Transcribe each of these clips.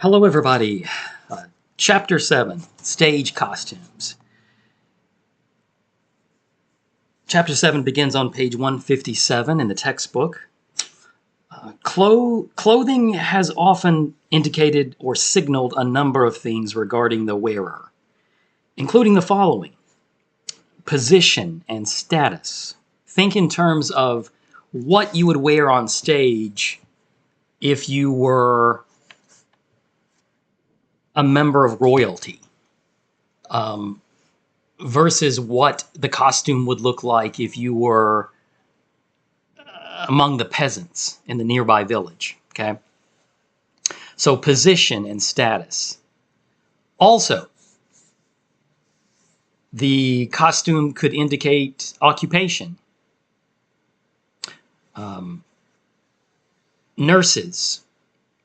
Hello, everybody. Chapter 7, Stage Costumes. Chapter 7 begins on page 157 in the textbook. Clothing has often indicated or signaled a number of things regarding the wearer, including the following: position and status. Think in terms of what you would wear on stage if you were a member of royalty, versus what the costume would look like if you were among the peasants in the nearby village. Okay, so position and status. Also, the costume could indicate occupation. Nurses,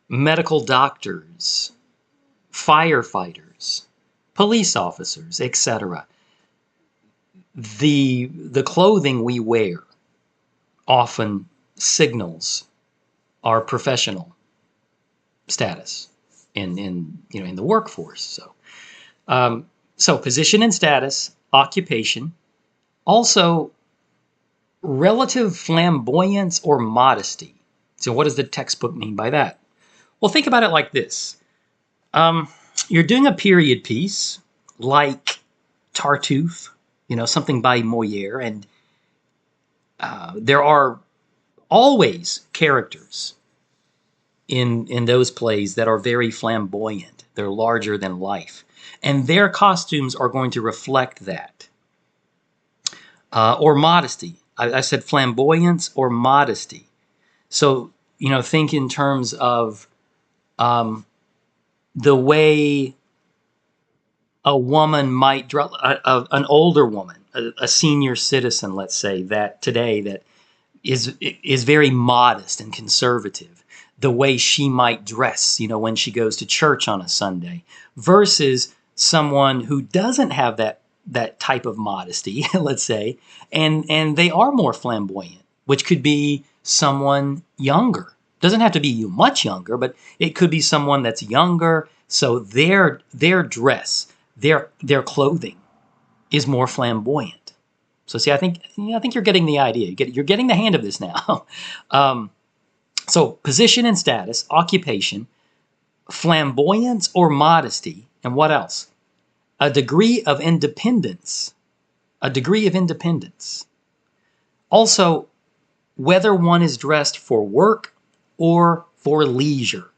medical doctors, firefighters, police officers, etc. The clothing we wear often signals our professional status in the workforce. So position and status, occupation, also relative flamboyance or modesty. So what does the textbook mean by that? Well, think about it like this. You're doing a period piece like Tartuffe, something by Moliere, and there are always characters in those plays that are very flamboyant. They're larger than life, and their costumes are going to reflect that. Or modesty. I said flamboyance or modesty. So, think in terms of the way a woman might dress, an older woman, a senior citizen, let's say, that today that is very modest and conservative, the way she might dress, when she goes to church on a Sunday, versus someone who doesn't have that type of modesty, let's say, and they are more flamboyant, which could be someone younger. Doesn't have to be much younger, but it could be someone that's younger. So their dress, their clothing is more flamboyant. So see, I think you're getting the idea. You're getting the hang of this now. So position and status, occupation, flamboyance or modesty, and what else? A degree of independence. A degree of independence. Also, whether one is dressed for work or for leisure,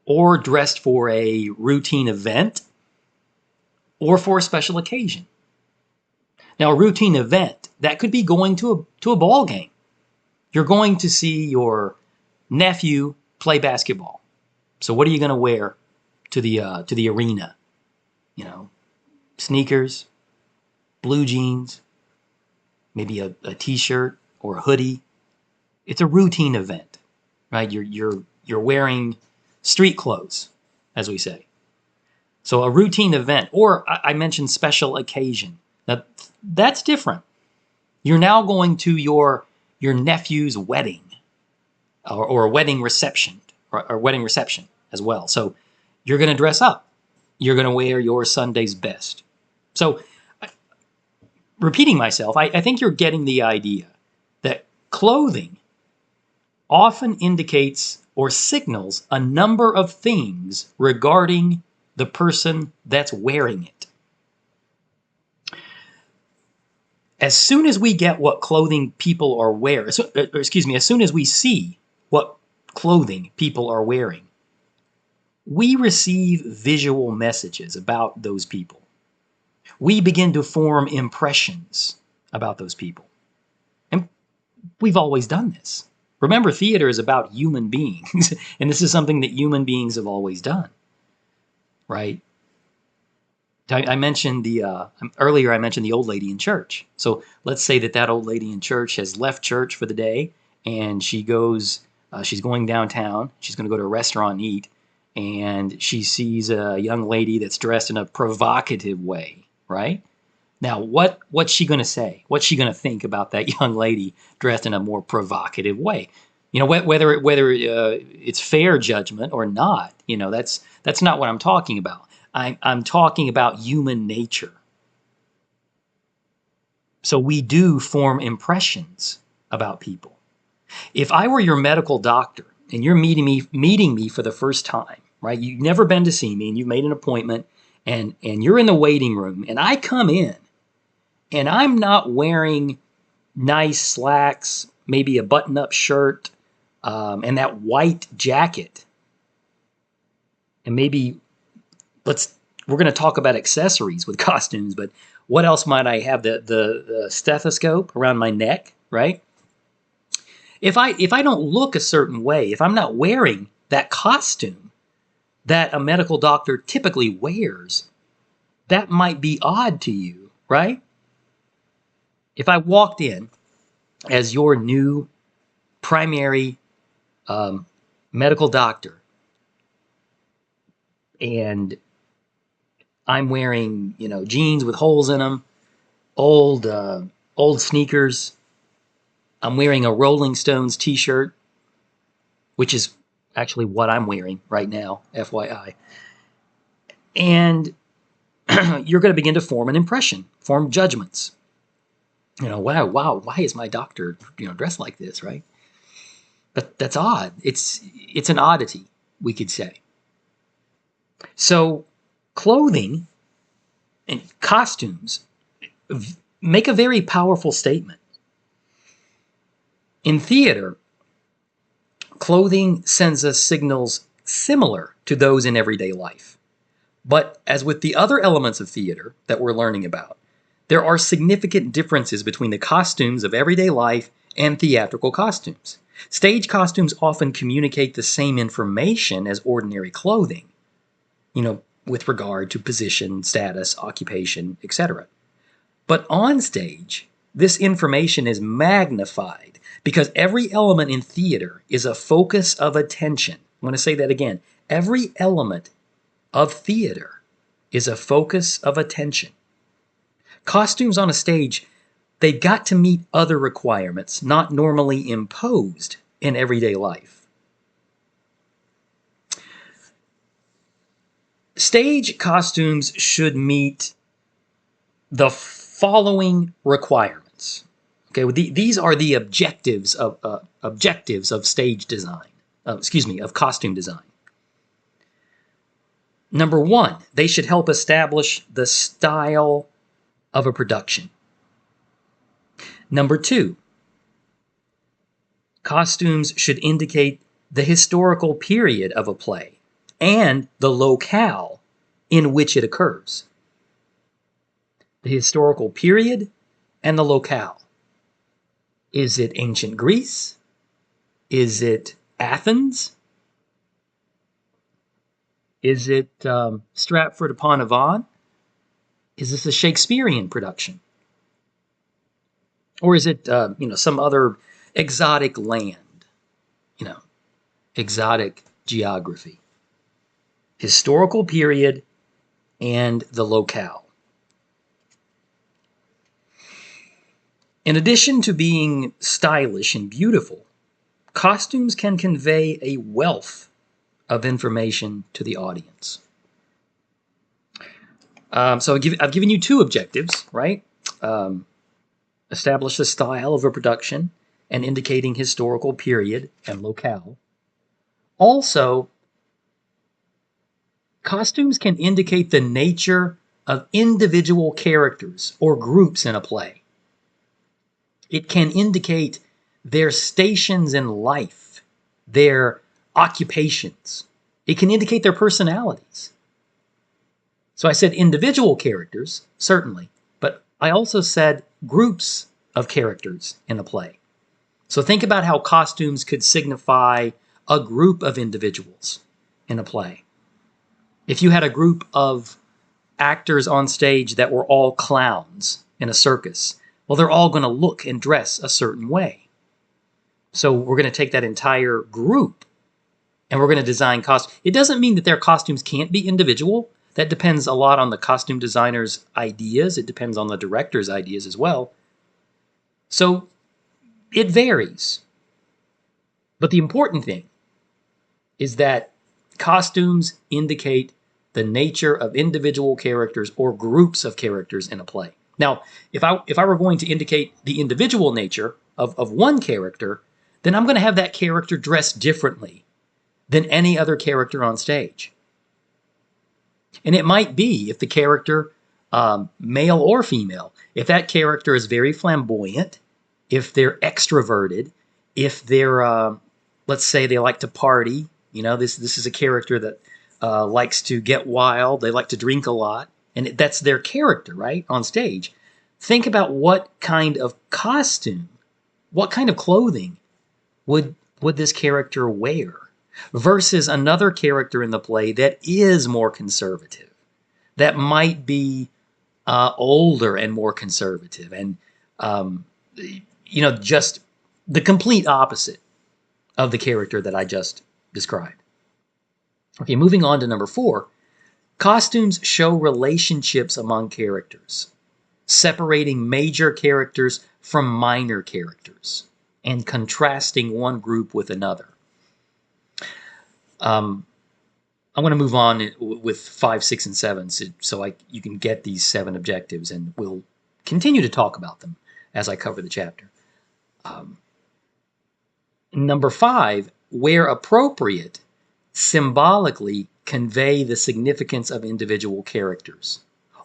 or dressed for a routine event, or for a special occasion. Now, a routine event, that could be going to a ball game. You're going to see your nephew play basketball. So what are you going to wear to the arena? Sneakers, blue jeans, maybe a t-shirt or a hoodie. It's a routine event, right? You're wearing street clothes, as we say. So a routine event, or I mentioned special occasion. Now, that's different. You're now going to your nephew's wedding, or a wedding reception, or wedding reception as well. So you're going to dress up. You're going to wear your Sunday's best. So, repeating myself, I think you're getting the idea that clothing often indicates or signals a number of things regarding the person that's wearing it. As soon as we get what clothing people are wearing, as soon as we see what clothing people are wearing, we receive visual messages about those people. We begin to form impressions about those people. And we've always done this. Remember, theater is about human beings, and this is something that human beings have always done, right? I mentioned earlier I mentioned the old lady in church. So let's say that old lady in church has left church for the day, and she's going downtown. She's going to go to a restaurant and eat, and she sees a young lady that's dressed in a provocative way, right? Now, what's she going to say? What's she going to think about that young lady dressed in a more provocative way? Whether it's fair judgment or not, that's not what I'm talking about. I'm talking about human nature. So we do form impressions about people. If I were your medical doctor and you're meeting me for the first time, right? You've never been to see me and you've made an appointment and you're in the waiting room and I come in and I'm not wearing nice slacks, maybe a button-up shirt, and that white jacket. And maybe we're going to talk about accessories with costumes, but what else might I have? The stethoscope around my neck, right? If I don't look a certain way, if I'm not wearing that costume that a medical doctor typically wears, that might be odd to you, right? If I walked in as your new primary medical doctor and I'm wearing, jeans with holes in them, old sneakers. I'm wearing a Rolling Stones t-shirt, which is actually what I'm wearing right now, FYI. And you're going to begin to form an impression, form judgments. Wow, why is my doctor, dressed like this, right? But that's odd. It's an oddity, we could say. So clothing and costumes make a very powerful statement. In theater, clothing sends us signals similar to those in everyday life. But as with the other elements of theater that we're learning about, there are significant differences between the costumes of everyday life and theatrical costumes. Stage costumes often communicate the same information as ordinary clothing, with regard to position, status, occupation, etc. But on stage, this information is magnified because every element in theater is a focus of attention. I want to say that again. Every element of theater is a focus of attention. Costumes on a stage, they've got to meet other requirements not normally imposed in everyday life. Stage costumes should meet the following requirements. Okay, these are the objectives of stage design. Of costume design. Number one, they should help establish the style of a production. Number two, costumes should indicate the historical period of a play and the locale in which it occurs. The historical period and the locale. Is it ancient Greece? Is it Athens? Is it Stratford upon Avon? Is this a Shakespearean production? Or is it some other exotic land? Exotic geography. Historical period and the locale. In addition to being stylish and beautiful, costumes can convey a wealth of information to the audience. So I've given you two objectives, right? Establish the style of a production and indicating historical period and locale. Also, costumes can indicate the nature of individual characters or groups in a play. It can indicate their stations in life, their occupations. It can indicate their personalities. So I said individual characters, certainly, but I also said groups of characters in a play. So think about how costumes could signify a group of individuals in a play. If you had a group of actors on stage that were all clowns in a circus, well, they're all going to look and dress a certain way. So we're going to take that entire group and we're going to design costumes. It doesn't mean that their costumes can't be individual. That depends a lot on the costume designer's ideas. It depends on the director's ideas as well. So it varies. But the important thing is that costumes indicate the nature of individual characters or groups of characters in a play. Now, if I were going to indicate the individual nature of one character, then I'm going to have that character dressed differently than any other character on stage. And it might be, if the character, male or female, if that character is very flamboyant, if they're extroverted, if they're, let's say they like to party, this is a character that likes to get wild, they like to drink a lot, and that's their character, right, on stage. Think about what kind of costume, what kind of clothing would this character wear versus another character in the play that is more conservative, that might be older and more conservative, and just the complete opposite of the character that I just described. Okay, moving on to number 4. Costumes show relationships among characters, separating major characters from minor characters and contrasting one group with another. I'm going to move on with 5, 6, and 7 so you can get these 7 objectives, and we'll continue to talk about them as I cover the chapter. Number 5, where appropriate, symbolically convey the significance of individual characters,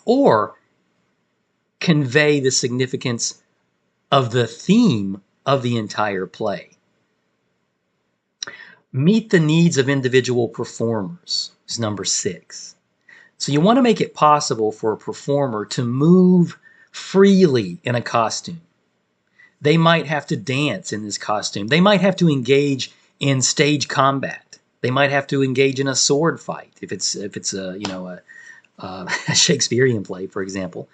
or convey the significance of the theme of the entire play. Meet the needs of individual performers is number 6. So you want to make it possible for a performer to move freely in a costume. They might have to dance in this costume. They might have to engage in stage combat. They might have to engage in a sword fight if it's a Shakespearean play, for example.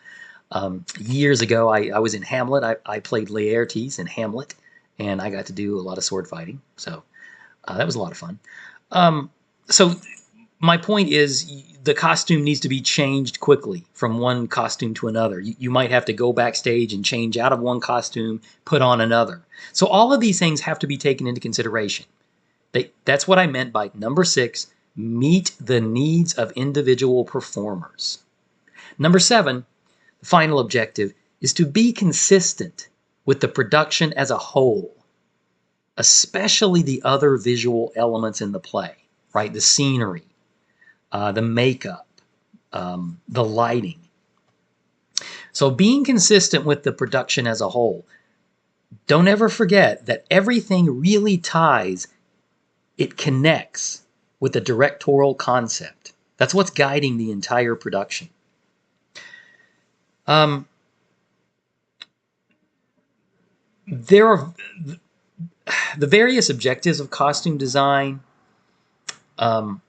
Years ago, I was in Hamlet. I played Laertes in Hamlet, and I got to do a lot of sword fighting. So that was a lot of fun. So my point is, the costume needs to be changed quickly from one costume to another. You might have to go backstage and change out of one costume, put on another. So all of these things have to be taken into consideration. That's what I meant by number 6, meet the needs of individual performers. Number 7, the final objective, is to be consistent with the production as a whole, especially the other visual elements in the play, right? The scenery, the makeup, the lighting. So being consistent with the production as a whole. Don't ever forget that everything really ties, it connects with the directorial concept. That's what's guiding the entire production. There are the various objectives of costume design are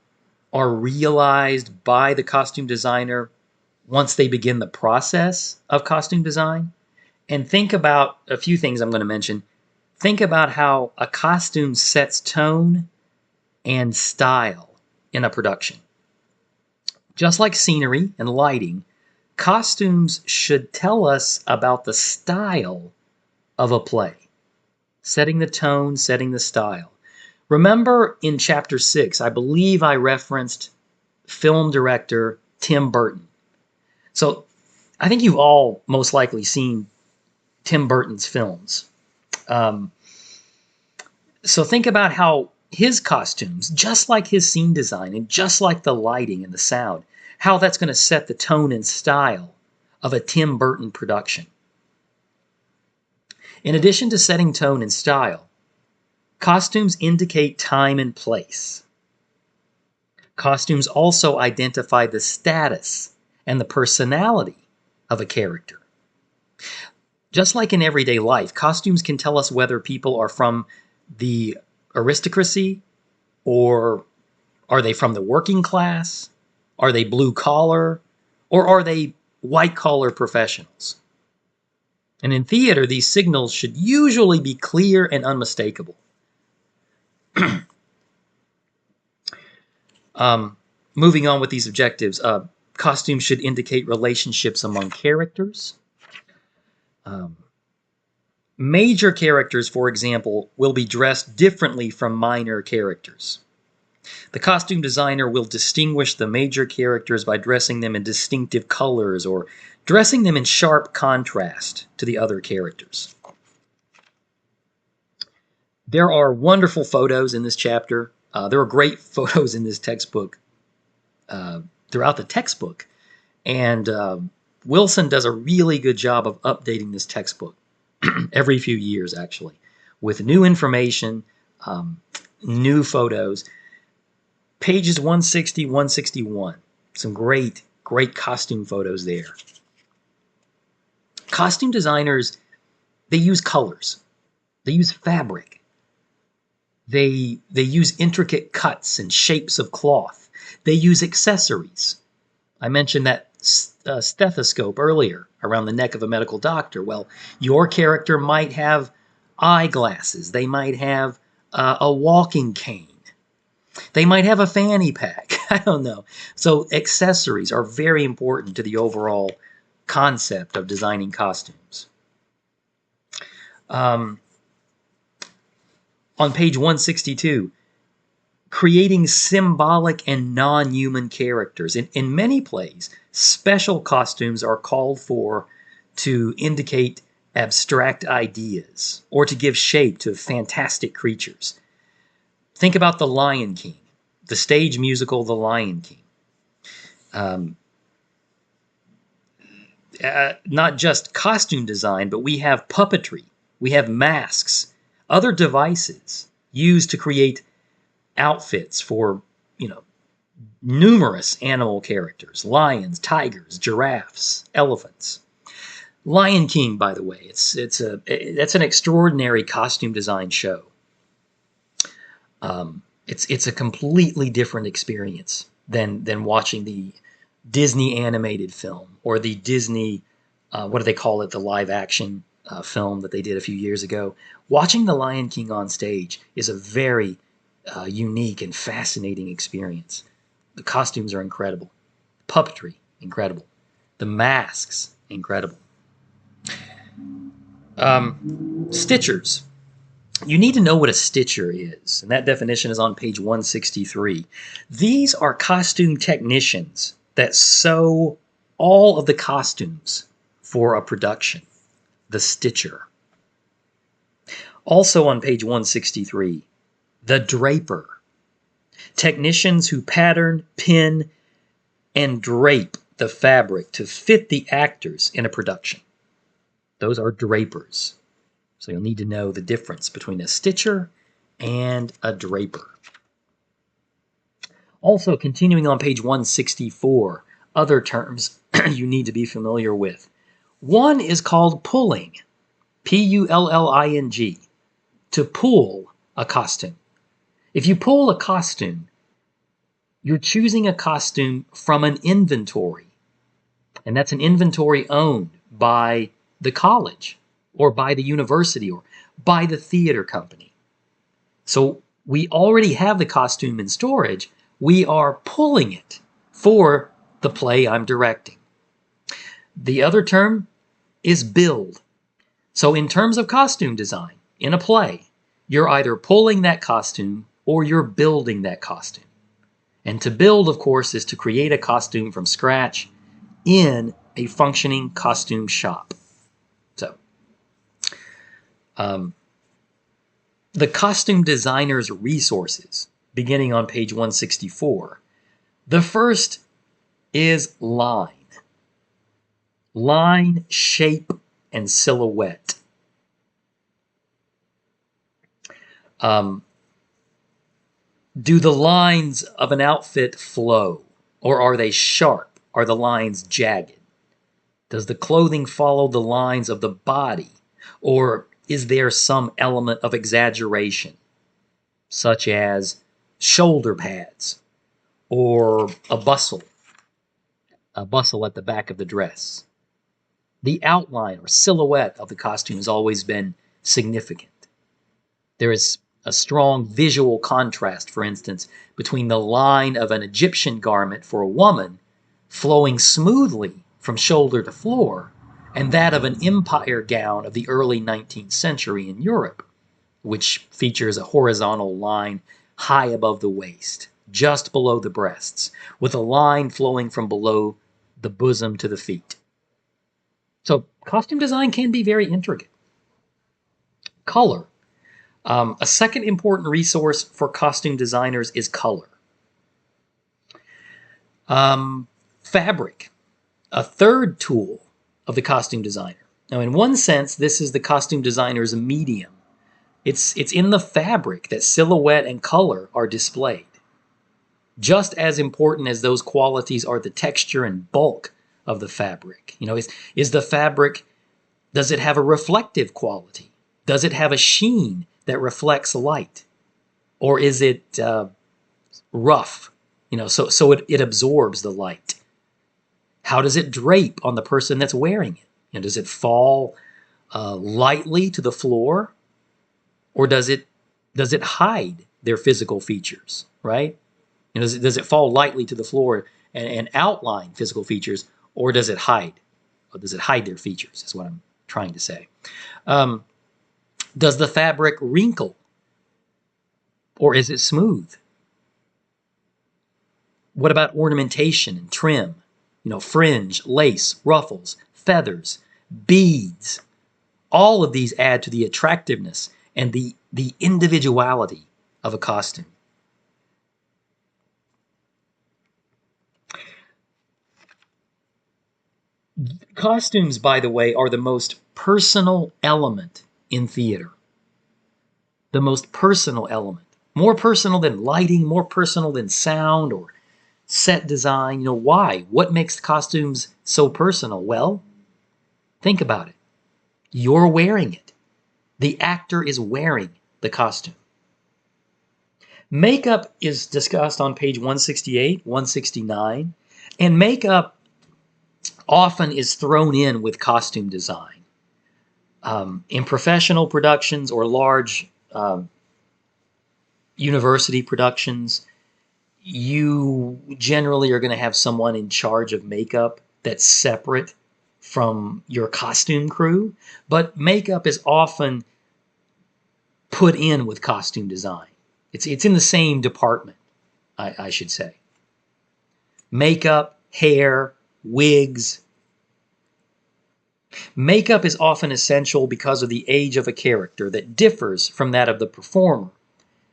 realized by the costume designer once they begin the process of costume design. And think about a few things I'm going to mention. Think about how a costume sets tone and style in a production. Just like scenery and lighting, costumes should tell us about the style of a play, setting the tone, setting the style. Remember in chapter 6, I believe I referenced film director Tim Burton. So I think you've all most likely seen Tim Burton's films. So think about how his costumes, just like his scene design and just like the lighting and the sound, how that's going to set the tone and style of a Tim Burton production. In addition to setting tone and style, costumes indicate time and place. Costumes also identify the status and the personality of a character. Just like in everyday life, costumes can tell us whether people are from the aristocracy, or are they from the working class? Are they blue collar? Or are they white collar professionals? And in theater, these signals should usually be clear and unmistakable. Moving on with these objectives, costumes should indicate relationships among characters. Major characters, for example, will be dressed differently from minor characters. The costume designer will distinguish the major characters by dressing them in distinctive colors or dressing them in sharp contrast to the other characters. There are wonderful photos in this chapter. There are great photos in this textbook, throughout the textbook. And Wilson does a really good job of updating this textbook every few years, actually, with new information, new photos. Pages 160, 161. Some great, great costume photos there. Costume designers, they use colors. They use fabric. They use intricate cuts and shapes of cloth. They use accessories. I mentioned that stethoscope earlier around the neck of a medical doctor. Well, your character might have eyeglasses. They might have a walking cane. They might have a fanny pack. I don't know. So accessories are very important to the overall concept of designing costumes. On page 162, creating symbolic and non-human characters. In many plays, special costumes are called for to indicate abstract ideas or to give shape to fantastic creatures. Think about The Lion King, the stage musical The Lion King. Not just costume design, but we have puppetry, we have masks, other devices used to create outfits for, numerous animal characters: lions, tigers, giraffes, elephants. Lion King, by the way, that's an extraordinary costume design show. It's a completely different experience than watching the Disney animated film or the Disney, what do they call it, the live action film that they did a few years ago. Watching The Lion King on stage is a very unique and fascinating experience. The costumes are incredible. Puppetry, incredible. The masks, incredible. Stitchers. You need to know what a stitcher is, and that definition is on page 163. These are costume technicians that sew all of the costumes for a production. The stitcher. Also on page 163, the draper. Technicians who pattern, pin, and drape the fabric to fit the actors in a production. Those are drapers. So you'll need to know the difference between a stitcher and a draper. Also, continuing on page 164, other terms you need to be familiar with. One is called pulling, P-U-L-L-I-N-G, to pull a costume. If you pull a costume, you're choosing a costume from an inventory, and that's an inventory owned by the college or by the university or by the theater company. So we already have the costume in storage. We are pulling it for the play I'm directing. The other term is build. So in terms of costume design, in a play, you're either pulling that costume or you're building that costume. And to build, of course, is to create a costume from scratch in a functioning costume shop. So, the costume designer's resources, beginning on page 164. The first is line. Line, shape, and silhouette. Do the lines of an outfit flow, or are they sharp? Are the lines jagged? Does the clothing follow the lines of the body, or is there some element of exaggeration, such as shoulder pads or a bustle at the back of the dress? The outline or silhouette of the costume has always been significant. There is a strong visual contrast, for instance, between the line of an Egyptian garment for a woman flowing smoothly from shoulder to floor and that of an empire gown of the early 19th century in Europe, which features a horizontal line high above the waist, just below the breasts, with a line flowing from below the bosom to the feet. So costume design can be very intricate. Color. A second important resource for costume designers is color. Fabric. A third tool of the costume designer. Now, in one sense, this is the costume designer's medium. It's in the fabric that silhouette and color are displayed. Just as important as those qualities are the texture and bulk of the fabric. Is the fabric, does it have a reflective quality? Does it have a sheen that reflects light? Or is it rough, so it absorbs the light? How does it drape on the person that's wearing it? Does it fall lightly to the floor? Or does it hide their physical features, right? Does it fall lightly to the floor and outline physical features, or does it hide? Or does it hide their features, is what I'm trying to say. Does the fabric wrinkle, or is it smooth? What about ornamentation and trim? Fringe, lace, ruffles, feathers, beads. All of these add to the attractiveness and the individuality of a costume. Costumes, by the way, are the most personal element in theater. The most personal element. More personal than lighting, more personal than sound or set design. Why? What makes costumes so personal? Well, think about it. You're wearing it. The actor is wearing the costume. Makeup is discussed on page 168, 169, and makeup often is thrown in with costume design. In professional productions or large university productions, you generally are going to have someone in charge of makeup that's separate from your costume crew, but makeup is often put in with costume design. It's in the same department, I should say. Makeup, hair, wigs. Makeup is often essential because of the age of a character that differs from that of the performer.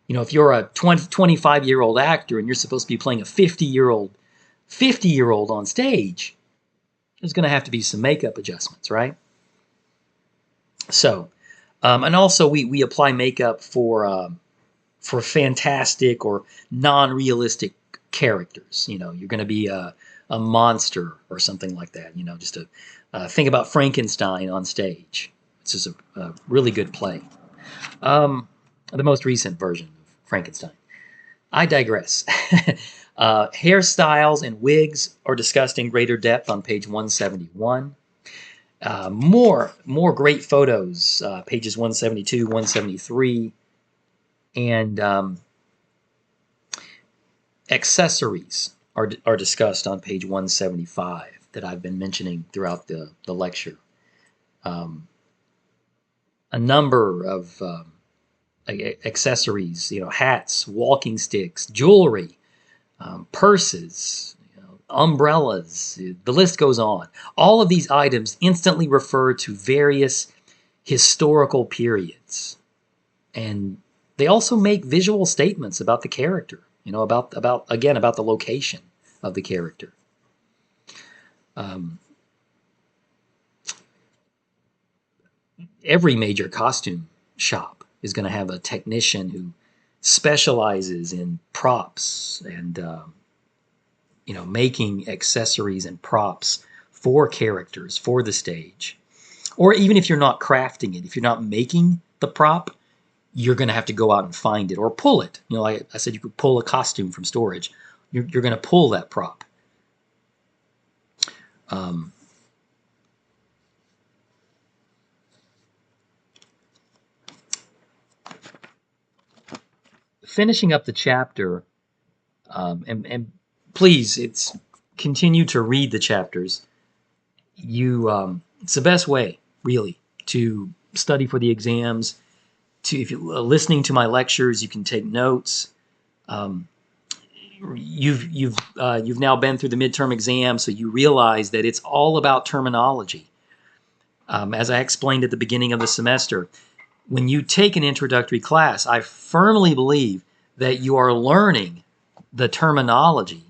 If you're a 25-year-old actor and you're supposed to be playing a 50-year-old on stage, there's going to have to be some makeup adjustments, right? So, and also we apply makeup for fantastic or non-realistic characters. You're going to be a monster or something like that. Just to think about Frankenstein on stage. This is a really good play. The most recent version of Frankenstein. I digress. Hairstyles and wigs are discussed in greater depth on page 171. More great photos, pages 172, 173, and accessories are discussed on page 175 that I've been mentioning throughout the lecture. A number of accessories, hats, walking sticks, jewelry, purses, umbrellas, the list goes on. All of these items instantly refer to various historical periods. And they also make visual statements about the character, about the location of the character. Every major costume shop is going to have a technician who specializes in props and making accessories and props for characters, for the stage. Or even if you're not crafting it, if you're not making the prop, you're going to have to go out and find it or pull it. Like I said, you could pull a costume from storage. You're going to pull that prop. Finishing up the chapter, and please, continue to read the chapters. You It's the best way, really, to study for the exams. If you're listening to my lectures, you can take notes. Um, you've now been through the midterm exam, so you realize that it's all about terminology. As I explained at the beginning of the semester, when you take an introductory class, I firmly believe that you are learning the terminology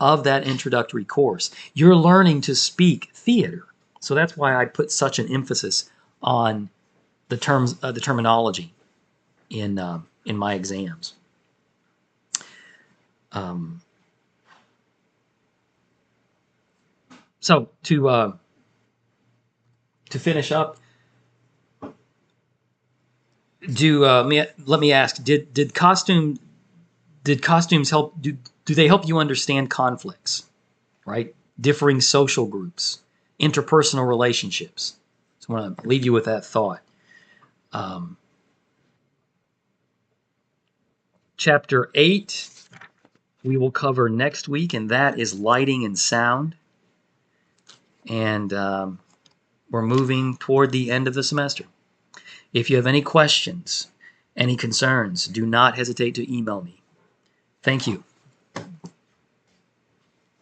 of that introductory course. You're learning to speak theater. So that's why I put such an emphasis on the terminology in my exams. So to finish up, let me ask: Did costumes help? Do they help you understand conflicts? Right, differing social groups, interpersonal relationships. So I want to leave you with that thought. Chapter 8 we will cover next week, and that is lighting and sound. And we're moving toward the end of the semester. If you have any questions, any concerns, do not hesitate to email me. Thank you.